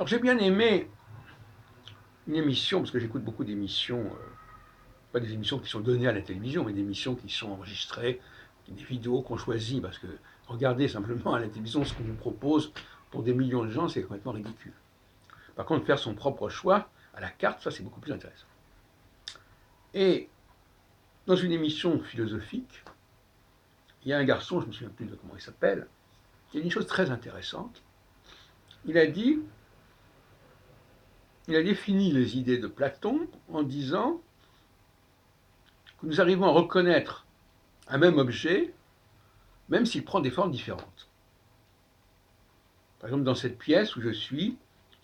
Alors j'ai bien aimé une émission, parce que j'écoute beaucoup d'émissions, pas des émissions qui sont données à la télévision, mais des émissions qui sont enregistrées, des vidéos qu'on choisit, parce que regarder simplement à la télévision ce qu'on nous propose pour des millions de gens, c'est complètement ridicule. Par contre, faire son propre choix à la carte, ça c'est beaucoup plus intéressant. Et dans une émission philosophique, il y a un garçon, je ne me souviens plus de comment il s'appelle, qui a dit une chose très intéressante. Il a dit, il a défini les idées de Platon en disant que nous arrivons à reconnaître un même objet, même s'il prend des formes différentes. Par exemple, dans cette pièce où je suis,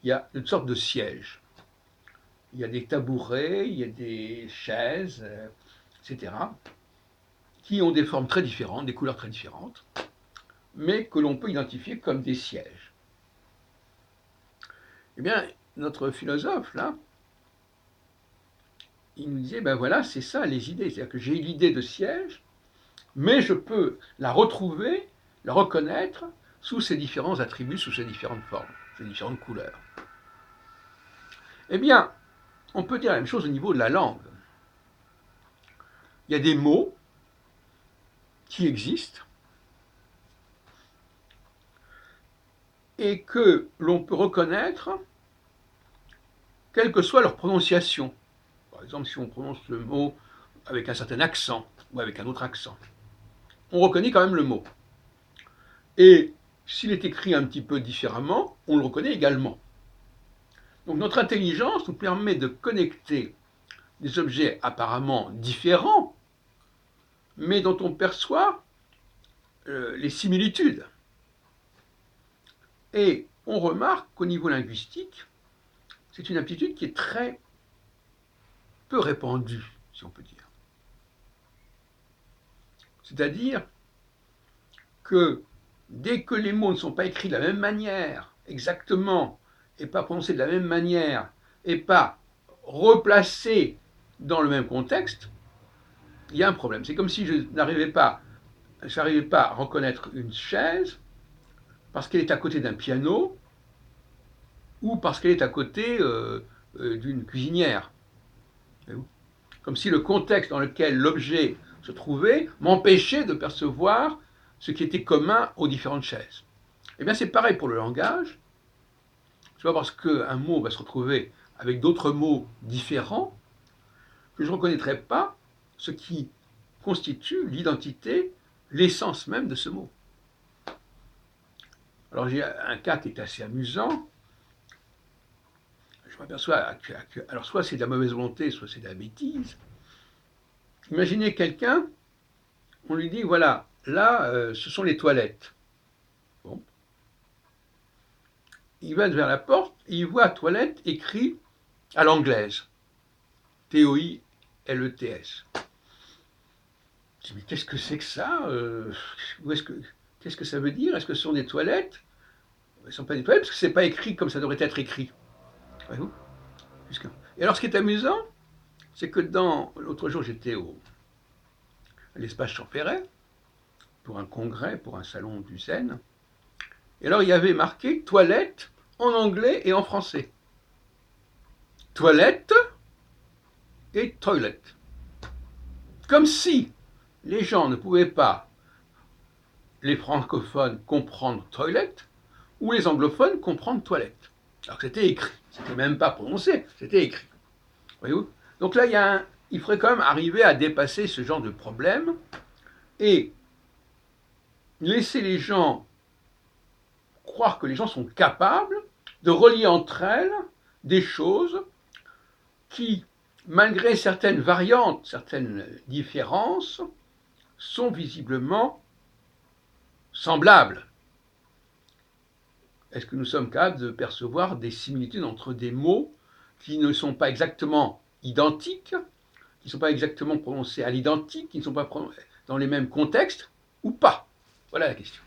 il y a une sorte de siège. Il y a des tabourets, il y a des chaises, etc., qui ont des formes très différentes, des couleurs très différentes, mais que l'on peut identifier comme des sièges. Eh bien, notre philosophe, là, il nous disait, ben voilà, c'est ça les idées. C'est-à-dire que j'ai l'idée de siège, mais je peux la retrouver, la reconnaître sous ses différents attributs, sous ses différentes formes, ses différentes couleurs. Eh bien, on peut dire la même chose au niveau de la langue. Il y a des mots qui existent et que l'on peut reconnaître quelle que soit leur prononciation. Par exemple, si on prononce le mot avec un certain accent ou avec un autre accent, on reconnaît quand même le mot. Et s'il est écrit un petit peu différemment, on le reconnaît également. Donc notre intelligence nous permet de connecter des objets apparemment différents, mais dont on perçoit les similitudes. Et on remarque qu'au niveau linguistique, c'est une aptitude qui est très peu répandue, si on peut dire. C'est-à-dire que dès que les mots ne sont pas écrits de la même manière, exactement, et pas prononcés de la même manière, et pas replacés dans le même contexte, il y a un problème. C'est comme si je n'arrivais pas à reconnaître une chaise parce qu'elle est à côté d'un piano ou parce qu'elle est à côté d'une cuisinière. Comme si le contexte dans lequel l'objet se trouvait m'empêchait de percevoir ce qui était commun aux différentes chaises. Eh bien, c'est pareil pour le langage. C'est pas parce qu'un mot va se retrouver avec d'autres mots différents que je ne reconnaîtrai pas ce qui constitue l'identité, l'essence même de ce mot. Alors j'ai un cas qui est assez amusant. Je m'aperçois que, alors soit c'est de la mauvaise volonté, soit c'est de la bêtise. Imaginez quelqu'un, on lui dit voilà, là, ce sont les toilettes. Bon. Il va vers la porte et il voit toilette écrit à l'anglaise. T-O-I-L-E-T-S. Je dis, mais qu'est-ce que c'est que ça qu'est-ce que ça veut dire? Est-ce que ce sont des toilettes? Ce ne sont pas des toilettes parce que ce n'est pas écrit comme ça devrait être écrit. Voyez-vous? Et alors, ce qui est amusant, c'est que l'autre jour, j'étais à l'espace Champéret pour un congrès, pour un salon du Zen. Et alors, il y avait marqué toilette en anglais et en français. Toilette et toilet. Comme si les gens ne pouvaient pas, les francophones, comprendre toilet ou les anglophones comprendre toilette. Alors que c'était écrit, c'était même pas prononcé, c'était écrit. Voyez-vous? Donc là, il faudrait quand même arriver à dépasser ce genre de problème et laisser les gens croire que les gens sont capables de relier entre elles des choses qui, malgré certaines variantes, certaines différences, sont visiblement semblables. Est-ce que nous sommes capables de percevoir des similitudes entre des mots qui ne sont pas exactement identiques, qui ne sont pas exactement prononcés à l'identique, qui ne sont pas dans les mêmes contextes, ou pas? Voilà la question.